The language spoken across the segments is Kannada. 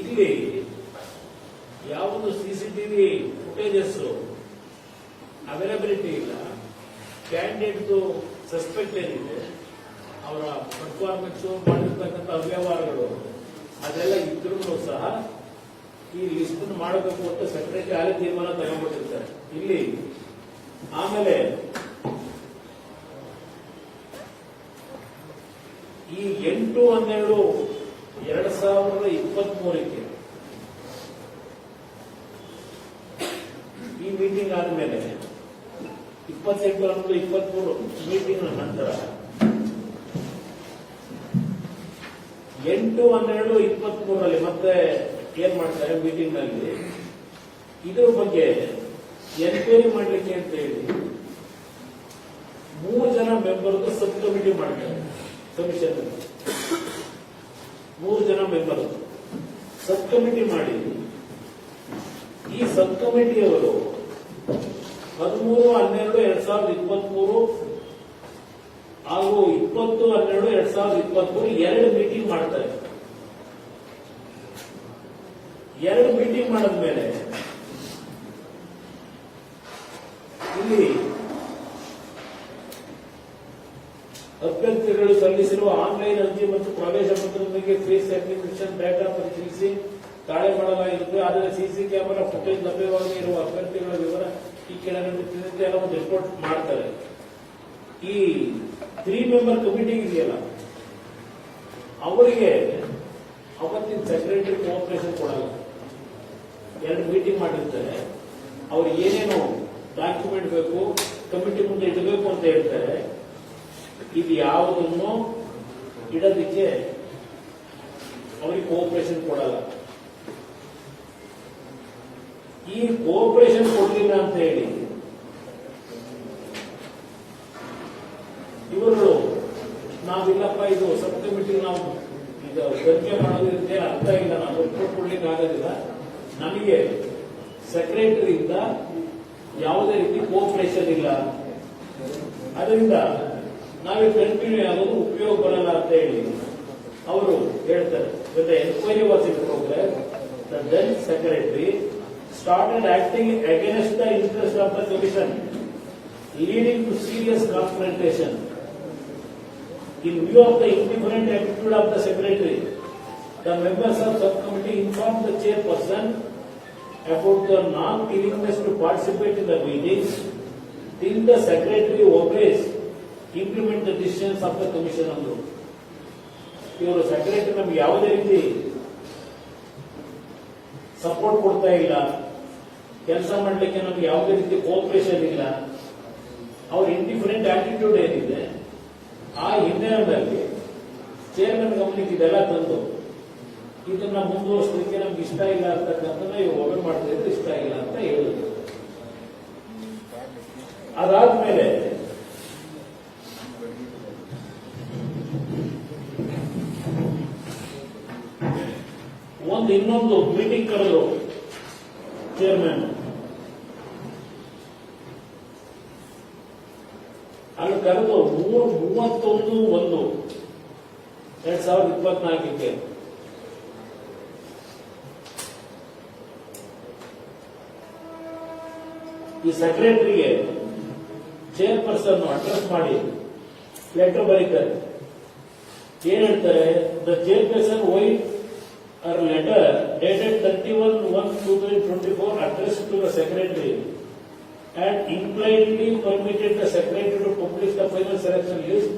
ಇಲ್ಲಿ ಯಾವುದು ಸಿಸಿಟಿವಿ ಫುಟೇಜಸ್ ಅವೈಲಬಿಲಿಟಿ ಇಲ್ಲ. ಕ್ಯಾಂಡಿಡೇಟ್ ಸಸ್ಪೆಕ್ಟ್ ಏನಿದೆ, ಅವರ ಪರ್ಫಾರ್ಮೆನ್ಸ್ ಮಾಡಿರ್ತಕ್ಕಂಥ ಅವ್ಯವಹಾರಗಳು ಅದೆಲ್ಲ ಇದ್ರೂ ಸಹ ಈ ಲಿಸ್ಟ್ ಮಾಡಬೇಕು ಅಂತ ಸೆಕ್ರೆಟರಿ ಆಗಿ ತೀರ್ಮಾನ ತಗೊಂಡ್ಬಿಟ್ಟಿರ್ತಾರೆ ಇಲ್ಲಿ. ಆಮೇಲೆ ಈ 8/12/2023 ಈ ಮೀಟಿಂಗ್ ಆದ್ಮೇಲೆ 28/11/23 ಮೀಟಿಂಗ್ ನಂತರ 8/12/23 ಮತ್ತೆ ಏನ್ ಮಾಡ್ತಾರೆ ಮೀಟಿಂಗ್ ನಲ್ಲಿ ಇದ್ರ ಬಗ್ಗೆ ಎನ್ಕ್ವೈರಿ ಮಾಡ್ಲಿಕ್ಕೆ ಅಂತ ಹೇಳಿ 3 ಜನ ಮೆಂಬರ್ದು ಸಬ್ ಕಮಿಟಿ ಮಾಡ್ತಾರೆ. ಕಮಿಷನ್ 3 ಜನ ಮೆಂಬರ್ ಸಬ್ ಕಮಿಟಿ ಮಾಡಿ ಈ ಸಬ್ ಕಮಿಟಿಯವರು 13/12/2023 ಹಾಗೂ 20/12/2023 2 ಮೀಟಿಂಗ್ ಮಾಡ್ತಾರೆ. 2 ಮೀಟಿಂಗ್ ಮಾಡಿದ್ಮೇಲೆ ಇಲ್ಲಿ ಅಭ್ಯರ್ಥಿಗಳು ಸಲ್ಲಿಸಿರುವ ಆನ್ಲೈನ್ ಅರ್ಜಿ ಮತ್ತು ಪ್ರವೇಶ ಪತ್ರದೊಂದಿಗೆ ಫೇಸ್ ಅಪ್ಲಿಕೇಶನ್ ಡೇಟಾ ಪರಿಶೀಲಿಸಿ ತಾಳೆ ಮಾಡಲಾಗಿರುತ್ತದೆ. ಆದರೆ ಸಿಸಿ ಕ್ಯಾಮೆರಾ ಫುಟೇಜ್ ಲಭ್ಯವಾಗಿ ಇರುವ ಅಭ್ಯರ್ಥಿಗಳ ವಿವರ ಈ ಕೆಳಗಂಡೆ ಎಲ್ಲ ಒಂದು ರಿಪೋರ್ಟ್ ಮಾಡ್ತಾರೆ. ಈ 3 ಮೆಂಬರ್ ಕಮಿಟಿ ಇದೆಯಲ್ಲ ಅವರಿಗೆ ಅವತ್ತಿನ ಸೆಕ್ರೆಟರಿ ಕೋಆಪರೇಷನ್ ಕೊಡಲ್ಲ. 2 ಮೀಟಿಂಗ್ ಮಾಡಿರ್ತಾರೆ. ಅವ್ರು ಏನೇನು ಡಾಕ್ಯುಮೆಂಟ್ ಬೇಕು ಕಮಿಟಿ ಮುಂದೆ ಇಡಬೇಕು ಅಂತ ಹೇಳ್ತಾರೆ. ಇದು ಯಾವುದನ್ನು ಇಡೋದಕ್ಕೆ ಅವರಿಗೆ ಕೋಆಪರೇಷನ್ ಕೊಡಲ್ಲ. ಈ ಕೋಆಪರೇಷನ್ ಕೊಡಲಿಲ್ಲ ಅಂತ ಹೇಳಿ ಇವರು ನಾವಿಲ್ಲಪ್ಪ ಇದು ಸಬ್ ಕಮಿಟಿ ನಾವು ಈಗ ತನಿಖೆ ಮಾಡೋದ್ರಿಂದ ಅರ್ಥ ಇಲ್ಲ, ನಾವು ರಿಪೋರ್ಟ್ ಕೊಡ್ಲಿಕ್ಕೆ ಆಗೋದಿಲ್ಲ, ನಮಗೆ ಸೆಕ್ರೆಟರಿಯಿಂದ ಯಾವುದೇ ರೀತಿ ಕೋಆಪರೇಷನ್ ಇಲ್ಲ, ಅದರಿಂದ ನಾವೇ ಕಂಟಿನ್ಯೂ ಆಗೋದು ಉಪಯೋಗ ಬರಲ್ಲ ಅಂತ ಹೇಳಿ ಅವರು ಹೇಳ್ತಾರೆ. Enquiry was in progress. The then secretary started acting against the interest of the commission, leading to serious confrontation. In view of the indifferent attitude of the secretary, the members of subcommittee informed the chairperson about the non-willingness to participate in the meetings till the secretary obeys implement the decisions of the commission ಅಂದ್ರು. ಇವರು ಸೆಕ್ರೆಟರಿ ನಮ್ಗೆ ಯಾವುದೇ ರೀತಿ ಸಪೋರ್ಟ್ ಕೊಡ್ತಾ ಇಲ್ಲ, ಕೆಲಸ ಮಾಡಲಿಕ್ಕೆ ನಮ್ಗೆ ಯಾವುದೇ ರೀತಿ ಕೋಆಪರೇಷನ್ ಇಲ್ಲ, ಅವ್ರ ಇಂಡಿಫರೆಂಟ್ ಆಟಿಟ್ಯೂಡ್ ಏನಿದೆ ಆ ಹಿನ್ನೆಲೆಯಲ್ಲಿ ಚೇರ್ಮನ್ ಗಮನಕ್ಕೆ ಇದೆಲ್ಲ ತಂದು ಇದನ್ನ ಮುಂದುವರಿಸಲಿಕ್ಕೆ ನಮ್ಗೆ ಇಷ್ಟ ಇಲ್ಲ ಅಂತಕ್ಕಂಥದ್ದು ಇವರು ಒಮ್ಮೆ ಮಾಡ್ತಾ ಇದ್ರೆ ಇಷ್ಟ ಇಲ್ಲ ಅಂತ ಹೇಳಿದ್ರು. ಅದಾದ್ಮೇಲೆ ಇನ್ನೊಂದು ಮೀಟಿಂಗ್ ಕರೆದು ಚೇರ್ಮನ್ ಅಲ್ಲಿ ಕರೆದು 31/1/2024 ಈ ಸೆಕ್ರೆಟರಿಗೆ ಚೇರ್ಪರ್ಸನ್ ಅಡ್ರೆಸ್ ಮಾಡಿ ಲೆಟರ್ ಬರೀತಾರೆ. ಏನ್ ಹೇಳ್ತಾರೆ? The chairperson white a letter dated 31/1/2024 addressed to the secretary and impliedly permitted the secretary to publish the final selection list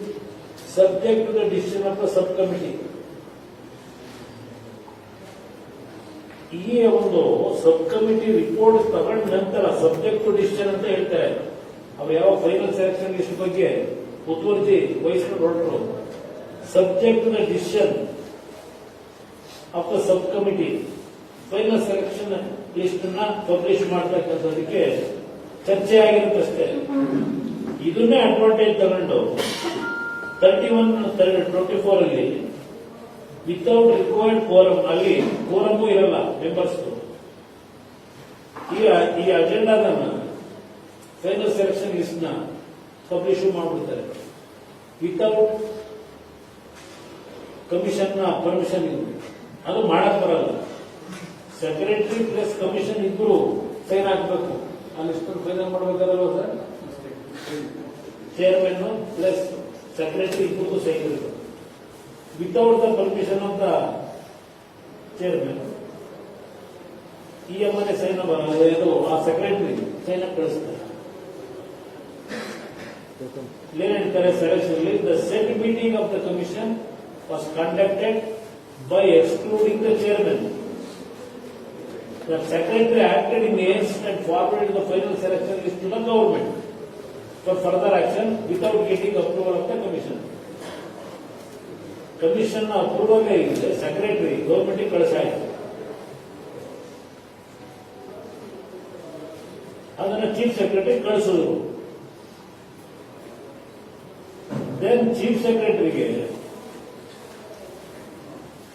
subject to the decision of the subcommittee. ಈ ಒಂದು ಸಬ್ ಕಮಿಟಿ ರಿಪೋರ್ಟ್ ತಗೊಂಡ ನಂತರ ಸಬ್ಜೆಕ್ಟ್ ಟು ಡಿಸಿಷನ್ ಅಂತ ಹೇಳ್ತಾರೆ. ಅವ್ರು ಯಾವ ಫೈನಲ್ ಸೆಲೆಕ್ಷನ್ ಲಿಸ್ಟ್ ಬಗ್ಗೆ ಮುತುವರ್ಜಿ ವಹಿಸ್ಕೊಂಡು ಹೊರಟರು. Subject to the decision of the sub committee final selection list ನ ಪಬ್ಲಿಷ್ ಮಾಡತಕ್ಕಂಥದಕ್ಕೆ ಚರ್ಚೆ ಆಗಿರುತ್ತಷ್ಟೇ. ಇದನ್ನೇ ಅಡ್ವಾಂಟೇಜ್ ತಗೊಂಡು 31/24 ಅಲ್ಲಿ ವಿತೌಟ್ ರಿಕ್ವೈರ್ಡ್ ಕೋರಮ್, ಅಲ್ಲಿ ಕೋರಮೂ ಇರಲ್ಲ ಮೆಂಬರ್ಸ್, ಈ ಅಜೆಂಡಾದನ್ನ ಫೈನಲ್ ಸೆಲೆಕ್ಷನ್ ಲಿಸ್ಟ್ ನ ಪಬ್ಲಿಷ್ ಮಾಡಿಬಿಡ್ತಾರೆ ವಿತೌಟ್ ಕಮಿಷನ್ ನ ಪರ್ಮಿಷನ್. ಅದು ಮಾಡಕ್ ಬರಲ್ಲ. ಸೆಕ್ರೆಟರಿ ಪ್ಲಸ್ ಕಮಿಷನ್ ಇಬ್ರು ಸೈನ್ ಹಾಕ್ಬೇಕು. ಅಲ್ಲಿ ಇಷ್ಟು ಫೈನಲ್ ಮಾಡ್ಬೇಕಾರಲ್ವ ಸರ್? ಚೇರ್ಮನ್ ಪ್ಲಸ್ ಸೆಕ್ರೆಟರಿ ಇಬ್ಬರಿಗೂ ಸೈನ್ ಇರುತ್ತೆ. Without the permission of the chairman ಈ ಸೈನ್ ಆ ಸೆಕ್ರೆಟರಿ ಸೈನ್ ಕಳಿಸ್ತಾರೆ. ಏನಂತಾರೆ selection the set meeting of the commission was conducted by excluding the chairman. The secretary acted in haste and forwarded the final selection list to the government for further action without getting approval of the commission. Commission approval is secretary government ಕಳಿಸಾಯಿತು. ಅದನ್ನು ಚೀಫ್ ಸೆಕ್ರೆಟರಿ ಕಳಿಸಿದ್ರು. ದೆನ್ ಚೀಫ್ ಸೆಕ್ರೆಟರಿಗೆ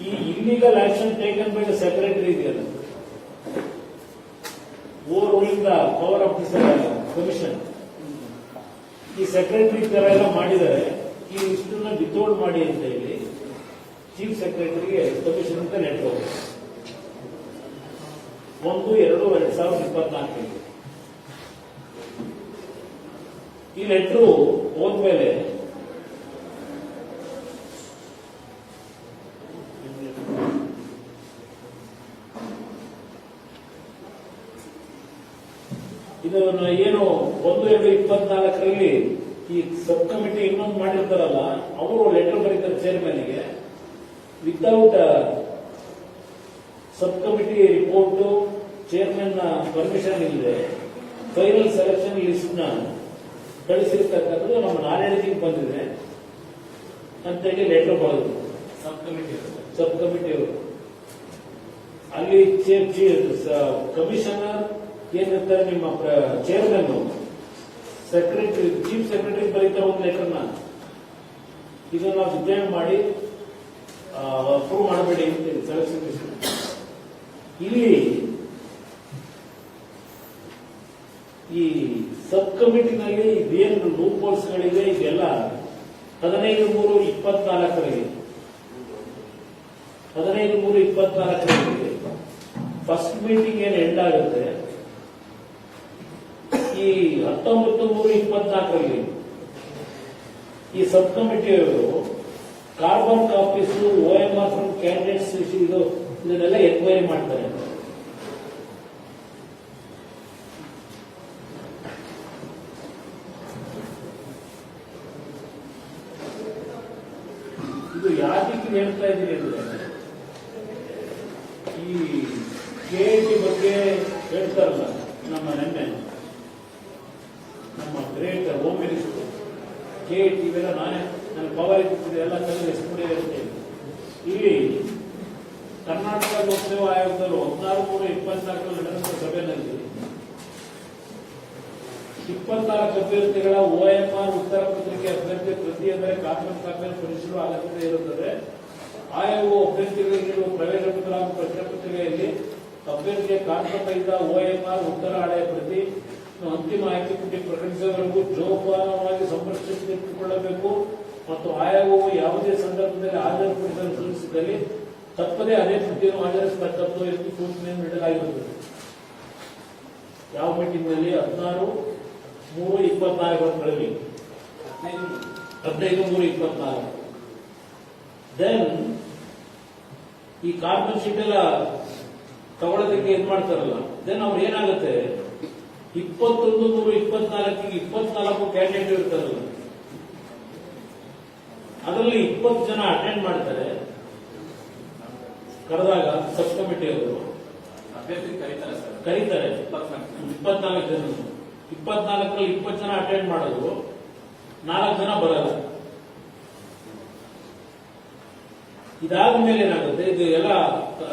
ಈ illegal action taken by the secretary ಇದೆಯಲ್ಲ, over ruling the power of the commission, ಈ ಸೆಕ್ರೆಟರಿ ತರ ಎಲ್ಲ ಮಾಡಿದರೆ ಈ ಇಷ್ಟನ್ನ ವಿತೌಟ್ ಮಾಡಿ ಅಂತ ಹೇಳಿ ಚೀಫ್ ಸೆಕ್ರೆಟರಿಗೆ ಕಮಿಷನ್ ಅಂತ ಲೆಟರ್ ಹೋಗುತ್ತೆ. 1/2/2024 ಈ ಲೆಟರ್ ಹೋದ್ಮೇಲೆ ಇದನ್ನು ಏನು 1/2/24 ಈ ಸಬ್ ಕಮಿಟಿ ಇನ್ನೊಂದು ಮಾಡಿರ್ತಾರಲ್ಲ, ಅವರು ಲೆಟರ್ ಬರೀತಾರೆ ಚೇರ್ಮನ್ಗೆ, without sub committee report, chairman permission ಇಲ್ಲದೆ ಫೈನಲ್ ಸೆಲೆಕ್ಷನ್ ಲಿಸ್ಟ್ ನ ಕಳಿಸಿರ್ತಕ್ಕಂಥದ್ದು ನಮ್ಮ ನಾರಾಯಣಜಿಗೆ ಬಂದಿದೆ ಅಂತೇಳಿ ಲೆಟರ್ ಬರೆದ್ರು ಸಬ್ ಕಮಿಟಿಯವರು. ಅಲ್ಲಿ ಕಮಿಷನರ್ ಏನಿರ್ತಾರೆ, ನಿಮ್ಮ ಚೇರ್ಮನ್ ಸೆಕ್ರೆಟರಿ ಚೀಫ್ ಸೆಕ್ರೆಟರಿ ಬರೀತಾರೆ ಒಂದು ಲೆಟರ್ನ, ಇದನ್ನ ನಾವು ವಿಚಾರಣೆ ಮಾಡಿ ಅಪ್ರೂವ್ ಮಾಡಬೇಡಿ ಅಂತ ಸೆಲೆಕ್ಷನ್ ಲಿಸ್ಟ್. ಇಲ್ಲಿ ಈ ಸಬ್ ಕಮಿಟಿನಲ್ಲಿ ಇದೇನು ಲೂಪ್ ಹೋಲ್ಸ್ಗಳಿದೆ ಇದೆಲ್ಲ 15/3/24 15/3/24 ಫಸ್ಟ್ ಮೀಟಿಂಗ್ ಏನು ಎಂಡ್ ಆಗುತ್ತೆ, ಈ 19/3/24 ಈ ಸಬ್ ಕಮಿಟಿಯವರು carbon copies, OMR from candidates ಇದನ್ನೆಲ್ಲ ಎನ್ಕ್ವೈರಿ ಮಾಡ್ತಾರೆ. ಇದು ಯಾಕೆ ಹೇಳ್ತಾ ಇದ್ದೀನಿ ಅಂದ್ರೆ, ಈ KIT ಬಗ್ಗೆ ಹೇಳ್ತಾರಲ್ಲ, ನಮ್ಮ ನೆನ್ನೆ ನಮ್ಮ ಗ್ರೇಟ್ ಹೋಮ್ ಮಿನಿಸ್ಟರ್ KIT ಇವೆಲ್ಲ ನನ್ನ ಪವರ್ ಇಟ್ಟಿದೆ ಎಲ್ಲ ಕಲಿಗೆ ಎಸ್ಕೊಡಿ ಅಂತ. ಇಲ್ಲಿ ಕರ್ನಾಟಕ ಲೋಕಸೇವಾ ಆಯೋಗದವರು 16/3/24 ನಡೆದ ಸಭೆಯಲ್ಲಿ 24 ಅಭ್ಯರ್ಥಿಗಳ OMR ಉತ್ತರ ಪತ್ರಿಕೆ ಅಭ್ಯರ್ಥಿ ಪ್ರತಿ ಅಂದರೆ ಕಾರ್ಬನ್ ಕಾಪಿಯನ್ನು ಪರಿಶೀಲನೆ ಅಗತ್ಯತೆ ಇರುತ್ತದೆ. ಆಯೋಗವು ಅಭ್ಯರ್ಥಿಗಳಿಗೆ ನೀಡುವ ಪ್ರವೇಶ ಪತ್ರ ಹಾಗೂ ಪ್ರಶ್ನೆ ಪತ್ರಿಕೆಯಲ್ಲಿ ಅಭ್ಯರ್ಥಿಯ ಕಾರ್ಬನ್ ರಹಿತ OMR ಉತ್ತರ ಹಳೆಯ ಪ್ರತಿ ಅಂತಿಮ ಆಯ್ಕೆ ಪಟ್ಟಿ ಪ್ರಕಟಿಸುವವರೆಗೂ ಜೋಪಾನವಾಗಿ ಸಂರಕ್ಷಿಸಿಟ್ಟುಕೊಳ್ಳಬೇಕು ಮತ್ತು ಆಯೋಗವು ಯಾವುದೇ ಸಂದರ್ಭದಲ್ಲಿ ಹಾಜರುಪಡಿಸಲು ಸೂಚಿಸಿದಲ್ಲಿ ತಪ್ಪದೇ ಅದೇ ಪಟ್ಟಿಯನ್ನು ಹಾಜರಿಸತಕ್ಕದ್ದು ಎಂದು ಸೂಚನೆಯನ್ನು ನೀಡಲಾಗಿರುತ್ತದೆ. ಯಾವ ಮೀಟಿಂಗ್ ನಲ್ಲಿ 16/3/24 15/3/24 ದೆನ್ ಈ ಕಾರ್ಬನ್ ಶೀಟ್ ಎಲ್ಲ ತಗೊಳ್ಳೋದಕ್ಕೆ ಇದು ಮಾಡ್ತಾರಲ್ಲ, ದೆನ್ ಅವ್ರು ಏನಾಗುತ್ತೆ 21/3/24 24 ಕ್ಯಾಂಡಿಡೇಟ್ ಇರ್ತಾರಲ್ಲ, ಅದರಲ್ಲಿ 20 ಜನ ಅಟೆಂಡ್ ಮಾಡ್ತಾರೆ. ಕರೆದಾಗ ಸಬ್ ಕಮಿಟಿಯವರು ಅಭ್ಯರ್ಥಿ ಕರೀತಾರೆ 24 ಜನ, 24ರಲ್ಲಿ 20 ಜನ ಅಟೆಂಡ್ ಮಾಡೋದು, 4 ಜನ ಬರಲ್ಲ. ಇದಾದ ಮೇಲೆ ಏನಾಗುತ್ತೆ, ಇದು ಎಲ್ಲ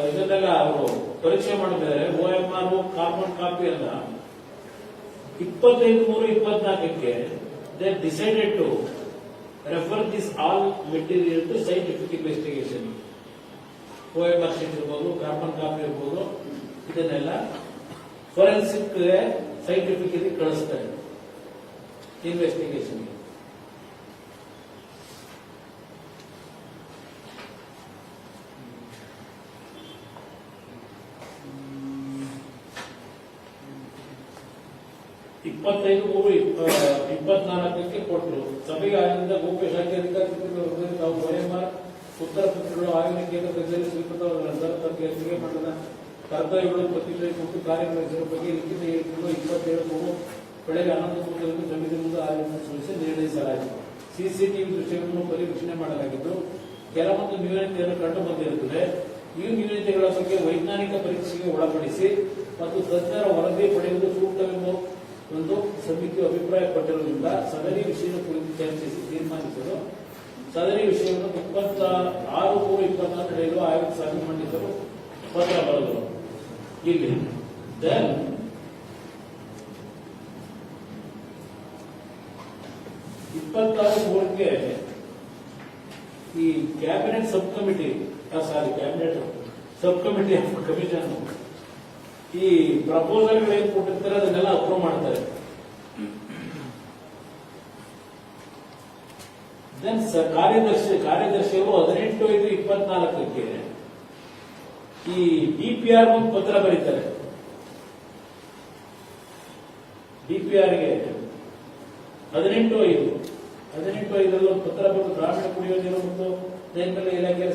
ಇದನ್ನೆಲ್ಲ ಅವರು ಪರೀಕ್ಷೆ ಮಾಡಿದ್ದಾರೆ. OMR ಕಾರ್ಬನ್ ಕಾಪಿ ಎಲ್ಲ 25/3/24 they decided to refer this all material to scientific investigation. OMR sheet ಇರ್ಬೋದು, ಕಾರ್ಬನ್ ಕಾಪಿ ಇರ್ಬೋದು, ಇದನ್ನೆಲ್ಲ ಫೋರೆನ್ಸಿಕ್ ಸೈಂಟಿಫಿಕ್ ಇದಕ್ಕೆ ಕಳಿಸ್ತಾರೆ ಇನ್ವೆಸ್ಟಿಗೇಷನ್. 25/3/24 ಕೊಟ್ಟರು. ಸಭೆಗೆ ಆಗಿದ್ದ ಗೋಪ್ಯ ಶಾಖೆ ಅಧಿಕಾರಿ ತಾವು OMR ಉತ್ತರ ಪತ್ರಗಳು ಆಗಿನ ಕೇಂದ್ರ ಕಚೇರಿ ಸ್ವೀಕೃತವಾದ ನಂತರ ತಮ್ಮ ಹೆಚ್ಚಿಗೆ ಮಟ್ಟದ ಕರ್ತವ್ಯಗಳು ಪ್ರತಿಕ್ರಿಯೆ ಕೊಟ್ಟು ಕಾರ್ಯನಿರ್ವಹಿಸುವ ಬಗ್ಗೆ ಲಿಖಿತ ಹೇಳಿಕೆಗಳು 27 ಬೆಳಗ್ಗೆ 11:30 ಸಮಿತಿ ಮುಂದೆ ಸಲ್ಲಿಸಿ ನಿರ್ಣಯಿಸಲಾಯಿತು. ಸಿಸಿಟಿವಿ ದೃಶ್ಯಗಳನ್ನು ಪರಿವೀಕ್ಷಣೆ ಮಾಡಲಾಗಿದ್ದು ಕೆಲವೊಂದು ನ್ಯೂನತೆಯನ್ನು ಕಂಡು ಬಂದಿರುತ್ತದೆ. ಈ ನ್ಯೂನತೆಗಳ ಬಗ್ಗೆ ವೈಜ್ಞಾನಿಕ ಪರೀಕ್ಷೆಗೆ ಒಳಪಡಿಸಿ ಮತ್ತು ತಜ್ಞರ ವರದಿ ಪಡೆಯುವುದು ಸೂಕ್ತವೆಂಬ ಒಂದು ಸಮಿತಿಯು ಅಭಿಪ್ರಾಯಪಟ್ಟಿರುವುದರಿಂದ ಸದರಿ ವಿಷಯದ ಕುರಿತು ಚರ್ಚಿಸಿ ತೀರ್ಮಾನಿಸಲು ಸದರಿ ವಿಷಯವನ್ನು 26/3/24 ನಡೆಯಲು ಆಯೋಗ ಸಭೆ ಮಂಡಿಸಲು ಪತ್ರ ಬರೆದರು. ಇಲ್ಲಿ 26/3ಕ್ಕೆ ಈ cabinet sub committee cabinet sub committee commission ಈ ಪ್ರಪೋಸಲ್ಗಳು ಏನ್ ಕೊಟ್ಟಿರ್ತಾರೆ ಅದನ್ನೆಲ್ಲ ಅಪ್ರೂವ್ ಮಾಡ್ತಾರೆ. ದೆನ್ ಕಾರ್ಯದರ್ಶಿಗಳು 18/5/24ಕ್ಕೆ ಈ DPR ಒಂದು ಪತ್ರ ಬರೀತಾರೆ. DPRಗೆ 18/5 ಒಂದು ಪತ್ರ ಬರೆದು ಗ್ರಾಮೀಣ ಕುಡಿಯುವ ನೀರು ಮತ್ತು ನೈರ್ಮಲ್ಯ ಇಲಾಖೆಯ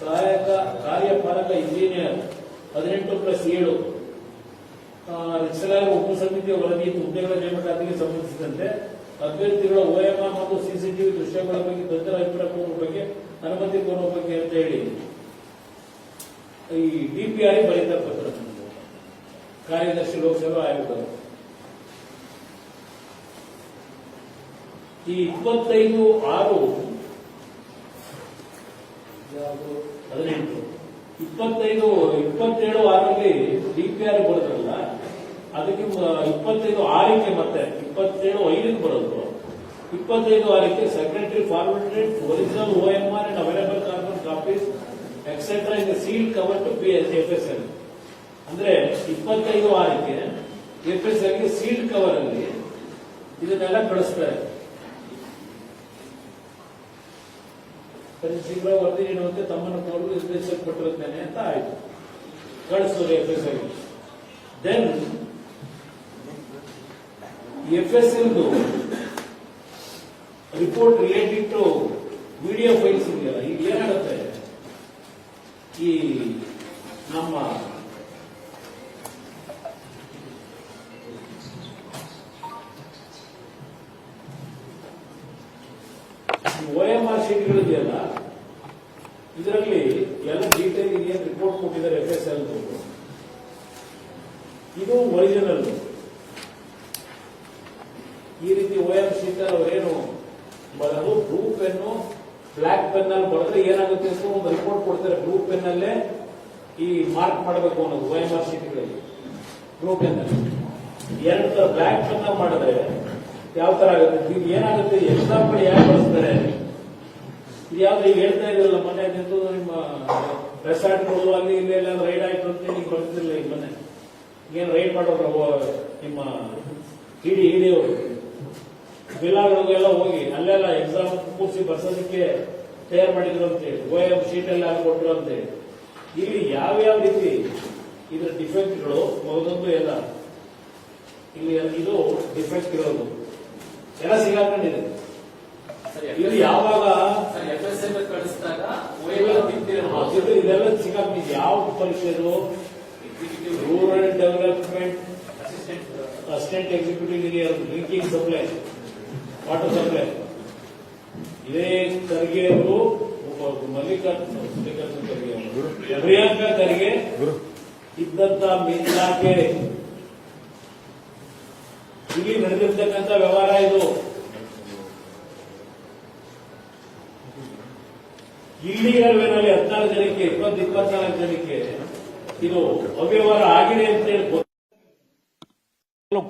ಸಹಾಯಕ ಕಾರ್ಯಪಾಲಕ ಇಂಜಿನಿಯರ್ 18+7 ರಚಿಸಲಾದ ಉಪ ಸಮಿತಿಯ ವರದಿ ಹುದ್ದೆಗಳ ನೇಮಕಾತಿಗೆ ಸಂಬಂಧಿಸಿದಂತೆ ಅಭ್ಯರ್ಥಿಗಳ OMR ಮತ್ತು CCTV ದೃಶ್ಯಗಳ ಬಗ್ಗೆ ತಜ್ಞರ ಅಭಿಪ್ರಾಯ ಕೋರುವ ಬಗ್ಗೆ ಅನುಮತಿ ಕೋರುವ ಬಗ್ಗೆ ಅಂತ ಹೇಳಿ ಈ DPR ಬರೀತಾರೆ ಪತ್ರ. ಕಾರ್ಯದರ್ಶಿ ಲೋಕಸಭಾ ಆಯೋಗಗಳು ಈ 25/6/18 27/6ರಲ್ಲಿ DPR ಬರೋದ್ರಲ್ಲ, ಅದಕ್ಕೆ 25/6ಕ್ಕೆ ಮತ್ತೆ 27/5ಕ್ಕೆ ಬರೋದು. 25/6ಕ್ಕೆ secretary forwarded original OMR and available carbon copies etcetera in sealed cover to FSL. ಅಂದ್ರೆ 25/6ಕ್ಕೆ FSL ಗೆ ಸೀಲ್ಡ್ ಕವರ್ ಅಲ್ಲಿ ಇದನ್ನೆಲ್ಲ ಕಳಿಸ್ತಾರೆ. ಶೀಘ್ರ ವರದಿ ನೀಡುವಂತೆ ತಮ್ಮನ್ನು ಕೋರಲು ನಿರ್ದೇಶಿಸಲ್ಪಟ್ಟಿರುತ್ತೇನೆ ಅಂತ ಆಯ್ತು, ಕಳಿಸೋದು FSL. Then FSL report related to video files ಇದೆಯಲ್ಲ, ಈಗ ಏನಾಗುತ್ತೆ, ಈ ನಮ್ಮ OMR ಶೀಟ್ಗಳಿದೆಯಲ್ಲ, ಇದರಲ್ಲಿ ಎಲ್ಲ ಡೀಟೇಲ್ ಏನ್ ರಿಪೋರ್ಟ್ ಕೊಟ್ಟಿದ್ದಾರೆ FSL, ಇದು ಒರಿಜಿನಲ್. ಈ ರೀತಿ OMR ಶೀಟ್ ಅವರೇನು ಬರೋದು ಬ್ಲೂ ಪೆನ್ನು ಬ್ಲಾಕ್ ಪೆನ್ ಅಲ್ಲಿ ಬರೆದ್ರೆ ಏನಾಗುತ್ತೆ ಅಂತ ಒಂದು ರಿಪೋರ್ಟ್ ಕೊಡ್ತಾರೆ. ಬ್ಲೂ ಪೆನ್ ಅಲ್ಲೇ ಈ ಮಾರ್ಕ್ ಮಾಡಬೇಕು ಅನ್ನೋದು OMR ಶೀಟ್ಗಳಲ್ಲಿ. ಬ್ಲೂ ಪೆನ್ ಅಲ್ಲಿ ಎರಡು ತರ ಬ್ಲಾಕ್ ಪೆನ್ ಮಾಡಿದ್ರೆ ಯಾವ ತರ ಆಗುತ್ತೆ, ಈಗ ಏನಾಗುತ್ತೆ, ಎಕ್ಸಾಂಪಲ್ ಯಾರು ಬಳಸ್ತಾರೆ, ಇದು ಯಾವ್ದು ಈಗ ಹೇಳ್ತಾ ಇದ್ರಲ್ಲ ಮೊನ್ನೆ ನಿಂತು ನಿಮ್ಮ ರೆಸಾರ್ಟ್ಗಳು ಅಲ್ಲಿ ಇಲ್ಲಿ ಎಲ್ಲ ರೈಡ್ ಆಯ್ತು ಅಂತ ನೀವು ಬರ್ತಿರ್ಲಿಲ್ಲ. ಈಗ ಮೊನ್ನೆ ಏನ್ ರೈಡ್ ಮಾಡೋರು ನಿಮ್ಮ ಹಿಡಿಯವರು ಬಿಲ್ಲಾಗಳಿಗೆಲ್ಲ ಹೋಗಿ ಅಲ್ಲೆಲ್ಲ ಎಕ್ಸಾಮ್ ಕೂರಿಸಿ ಬರ್ಸೋದಕ್ಕೆ ತಯಾರು ಮಾಡಿದ್ರು ಅಂತೇಳಿ OM ಶೀಟ್ ಎಲ್ಲ ಕೊಟ್ಟರು ಅಂತೇಳಿ. ಇಲ್ಲಿ ಯಾವ್ಯಾವ ರೀತಿ ಇದ್ರ ಡಿಫೆಕ್ಟ್ಗಳು ಮೊದಲೊಂದು ಎಲ್ಲ ಇಲ್ಲಿ ಇದು ಡಿಫೆಕ್ಟ್ ಇರೋದು ಎಲ್ಲ ಸಿಗಾಕೊಂಡಿದೆ. ಇಲ್ಲಿ ಯಾವಾಗ ಕಳಿಸಿದಾಗ ಇದೆಲ್ಲ ಸಿಗಾಕೊಂಡಿದೆ. ಯಾವ ಪರೀಕ್ಷೆದು rural development assistant executive engineer drinking supply water supply, ಇದೇ ಖರ್ಗೆ ಅವರು ಮಲ್ಲಿಕಾರ್ಜುನ ಖರ್ಗೆ ಪ್ರಿಯಾಂಕಾ ಖರ್ಗೆ ಇದ್ದಂತ ಇಲಾಖೆ ಇಲ್ಲಿ ನಡೆದಿರ್ತಕ್ಕಂಥ ವ್ಯವಹಾರ ಇದು. ಇಲ್ಲಿಗಲ್ ವೇನಲ್ಲಿ 14 ಜನಕ್ಕೆ 24 ಜನಕ್ಕೆ ಇದು ಅವ್ಯವಹಾರ ಆಗಿದೆ ಅಂತ ಹೇಳಿ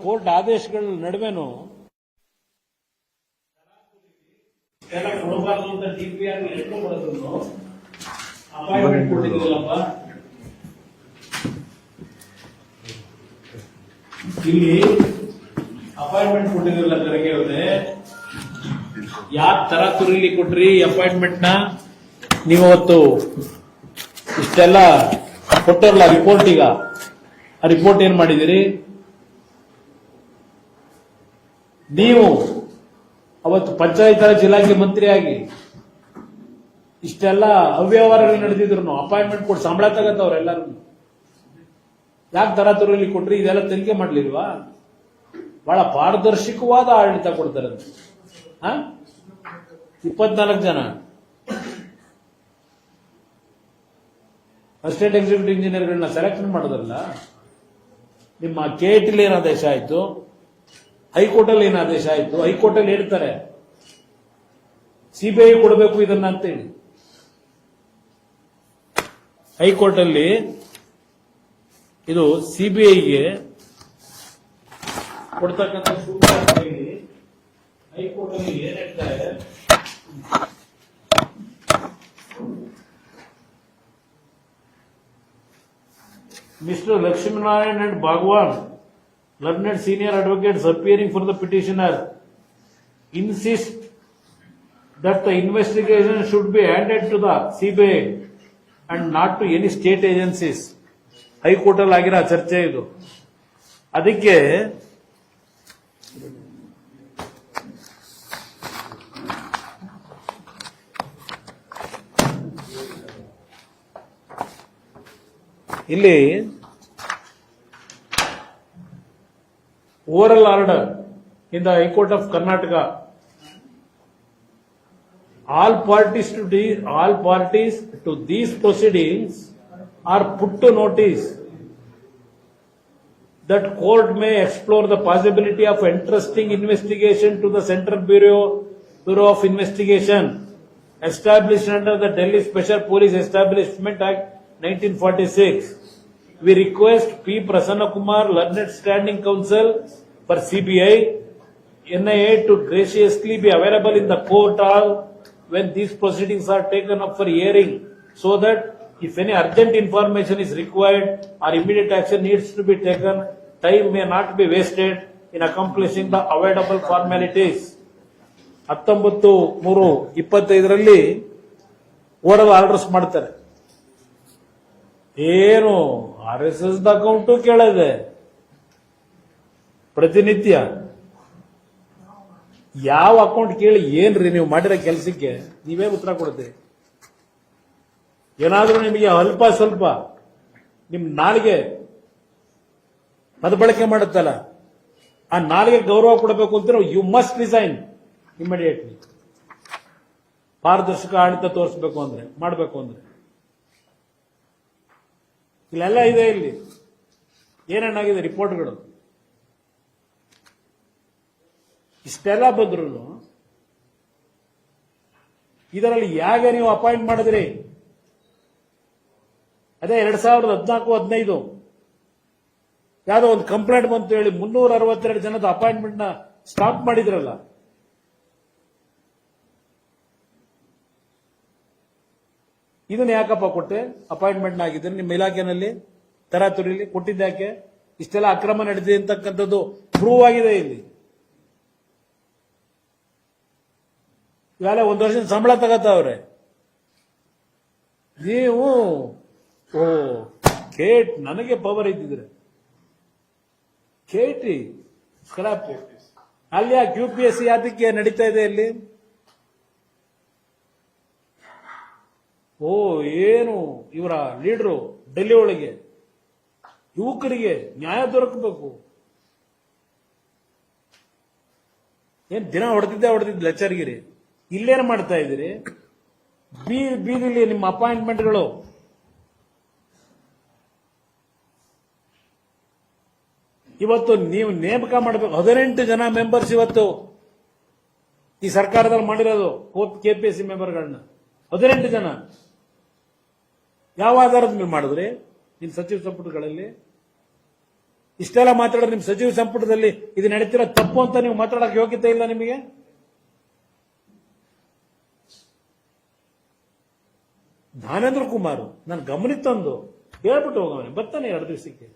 ಕೋರ್ಟ್ ಆದೇಶಗಳ ನಡುವೆನೂ ಎಲ್ಲ ಕೊಡಬಾರ್ದು ಅಂತ DPR ಎಷ್ಟು ಕೊಡೋದನ್ನು ಅಪಾಯಿಂಟ್ಮೆಂಟ್ ಕೊಟ್ಟಿದ್ದೀರಲ್ಲಪ್ಪ. ಇಲ್ಲಿ ಅಪಾಯಿಂಟ್ಮೆಂಟ್ ಕೊಟ್ಟಿದ್ರಲ್ಲ ಖರ್ಗೆ ಅವ್ರೆ, ಯಾವ ತರ ತುರಿಲಿ ಕೊಟ್ರಿ ಅಪಾಯಿಂಟ್ಮೆಂಟ್ ನ? ನೀವು ಅವತ್ತು ಇಷ್ಟೆಲ್ಲ ಕೊಟ್ಟರಲ್ಲ ರಿಪೋರ್ಟ್, ಈಗ ಆ ರಿಪೋರ್ಟ್ ಏನ್ ಮಾಡಿದಿರಿ? ನೀವು ಅವತ್ತು ಪಂಚಾಯತ್ ರಾಜ್ ಇಲಾಖೆ ಮಂತ್ರಿಯಾಗಿ ಇಷ್ಟೆಲ್ಲ ಅವ್ಯವಹಾರಗಳು ನಡೆದಿದ್ರು ಅಪಾಯಿಂಟ್ಮೆಂಟ್ ಕೊಟ್ಟು ಸಂಬಳ ತಗತ್ತವ್ರೆಲ್ಲರೂ ಯಾಕೆ ತರಾತುರಲ್ಲಿ ಕೊಟ್ರಿ? ಇದೆಲ್ಲ ತನಿಖೆ ಮಾಡ್ಲಿಲ್ವಾ? ಬಹಳ ಪಾರದರ್ಶಕವಾದ ಆಡಳಿತ ಕೊಡ್ತಾರೆ. 24 ಜನ ಅಸಿಸ್ಟೆಂಟ್ ಎಕ್ಸಿಕ್ಯೂಟಿವ್ ಇಂಜಿನಿಯರ್ಗಳನ್ನ ಸೆಲೆಕ್ಷನ್ ಮಾಡೋದ್ರಲ್ಲ. ನಿಮ್ಮ ಕೆಎಟಿಲಿ ಏನು ಆದೇಶ ಆಯ್ತು, ಹೈಕೋರ್ಟ್ ಅಲ್ಲಿ ಏನು ಆದೇಶ ಆಯ್ತು? ಹೈಕೋರ್ಟ್ ಅಲ್ಲಿ ಹೇಳ್ತಾರೆ ಸಿಬಿಐ ಕೊಡಬೇಕು ಇದನ್ನ ಅಂತೇಳಿ. ಹೈಕೋರ್ಟ್ ಅಲ್ಲಿ ಇದು ಸಿಬಿಐಗೆ ಕೊಡ್ತಕ್ಕಂಥ ಸೂಕ್ತ ಅಂತ ಹೇಳಿ ಹೈಕೋರ್ಟ್ ಅಲ್ಲಿ ಏನ್ ಹೇಳ್ತಾರೆ? Mr. Lakshminarayan and Bhagwan, learned senior advocates appearing for the petitioner, insist that the investigation should be handed to the CBI and not to any state agencies. High court ಅಲ್ಲಿ ಆಗಿರೋ ಚರ್ಚೆ ಇದು. ಅದಕ್ಕೆ ಇಲ್ಲಿ oral order in the high court of Karnataka, all parties to these proceedings are put to notice that court may explore the possibility of entrusting investigation to the Central Bureau of Investigation established under the Delhi Special Police Establishment Act 1946. We request P. Prasanna Kumar, learned standing counsel for CBI, NIA to graciously be available in the court hall when these proceedings are taken up for hearing, so that if any urgent information is required or immediate action needs to be taken, time may not be wasted in accomplishing the avoidable formalities. 19/3/25 oral orders ಮಾಡ್ತಾರೆ. ಏನು RSS ಅಕೌಂಟು ಕೇಳದೆ ಪ್ರತಿನಿತ್ಯ ಯಾವ ಅಕೌಂಟ್ ಕೇಳಿ ಏನ್ರಿ ನೀವು ಮಾಡಿರೋ ಕೆಲಸಕ್ಕೆ ನೀವೇ ಉತ್ತರ ಕೊಡ್ತೀರಿ? ಏನಾದ್ರೂ ನಿಮಗೆ ಅಲ್ಪ ಸ್ವಲ್ಪ ನಿಮ್ ನಾಲಿಗೆ ಮತಬಳಕೆ ಮಾಡುತ್ತಲ್ಲ, ಆ ನಾಲಿಗೆ ಗೌರವ ಕೊಡಬೇಕು ಅಂತ ಯು ಮಸ್ಟ್ ರಿಸೈನ್ ಇಮಿಡಿಯೇಟ್ಲಿ. ಪಾರದರ್ಶಕ ಆಡಳಿತ ತೋರಿಸಬೇಕು ಅಂದ್ರೆ, ಮಾಡಬೇಕು ಅಂದ್ರೆ ಇಲ್ಲೆಲ್ಲ ಇದೆ. ಇಲ್ಲಿ ಏನೇನಾಗಿದೆ ರಿಪೋರ್ಟ್ಗಳು ಇಷ್ಟೆಲ್ಲ ಬಂದ್ರು ಇದರಲ್ಲಿ ಯಾಕೆ ನೀವು ಅಪಾಯಿಂಟ್ ಮಾಡಿದ್ರಿ? ಅದೇ 2014-15 ಯಾವ್ದೋ ಒಂದು ಕಂಪ್ಲೇಂಟ್ ಬಂತು ಹೇಳಿ 362 ಜನದ ಅಪಾಯಿಂಟ್ಮೆಂಟ್ ನ ಸ್ಟಾಪ್ ಮಾಡಿದ್ರಲ್ಲ. ಇದನ್ನ ಯಾಕಪ್ಪ ಕೊಟ್ಟೆ? ಅಪಾಯಿಂಟ್ಮೆಂಟ್ ಆಗಿದ್ರೆ ನಿಮ್ಮ ಇಲಾಖೆನಲ್ಲಿ ತರಾತುರಿಲಿ ಕೊಟ್ಟಿದ್ದಾಕೆ? ಇಷ್ಟೆಲ್ಲ ಅಕ್ರಮ ನಡೆದಿದೆ ಅಂತಕ್ಕಂಥದ್ದು ಪ್ರೂವ್ ಆಗಿದೆ. ಇಲ್ಲಿ ಇವೆಲ್ಲ 1 ವರ್ಷದ ಸಂಬಳ ತಗತ್ತವ್ರೆ. ನೀವು ಕೇಟ್ ನನಗೆ ಪವರ್ ಇದ್ದಿದ್ರೆ ಕೇಟಿ ಸ್ಕ್ರಾಪ್ ಅಲ್ಲಿ QPSC ಯಾತಕ್ಕೆ ನಡೀತಾ ಇದೆ ಅಲ್ಲಿ? ಏನು ಇವರ ಲೀಡರು ಡೆಲ್ಲಿ ಒಳಗೆ ಯುವಕರಿಗೆ ನ್ಯಾಯ ದೊರಕಬೇಕು. ಏನ್ ದಿನ ಹೊಡೆದಿದ್ದ ಲೆಕ್ಚರ್ಗಿರಿ. ಇಲ್ಲೇನು ಮಾಡ್ತಾ ಇದ್ದೀರಿ? ಬೀದಿಲಿ ನಿಮ್ಮ ಅಪಾಯಿಂಟ್ಮೆಂಟ್ಗಳು ಇವತ್ತು ನೀವು ನೇಮಕ ಮಾಡಬೇಕು. 18 ಜನ ಮೆಂಬರ್ಸ್ ಇವತ್ತು ಈ ಸರ್ಕಾರದಲ್ಲಿ ಮಾಡಿರೋದು KPSC ಮೆಂಬರ್ಗಳನ್ನ 18 ಜನ. ಯಾವ ಆಧಾರದ ಮೇಲೆ ಮಾಡಿದ್ರಿ? ನಿಮ್ಮ ಸಚಿವ ಸಂಪುಟಗಳಲ್ಲಿ ಇಷ್ಟೆಲ್ಲ ಮಾತಾಡಿದ್ರೆ ನಿಮ್ಮ ಸಚಿವ ಸಂಪುಟದಲ್ಲಿ ಇದು ನಡೀತಿರೋ ತಪ್ಪು ಅಂತ ನೀವು ಮಾತಾಡೋಕೆ ಯೋಗ್ಯತೆ ಇಲ್ಲ ನಿಮಗೆ? ಜ್ಞಾನೇಂದ್ರ ಕುಮಾರ್ ನನ್ನ ಗಮನಕ್ಕೆ ತಂದು ಹೇಳ್ಬಿಟ್ಟು ಹೋಗವನೆ ಬರ್ತಾನೆ 2 ದಿವಸಕ್ಕೆ.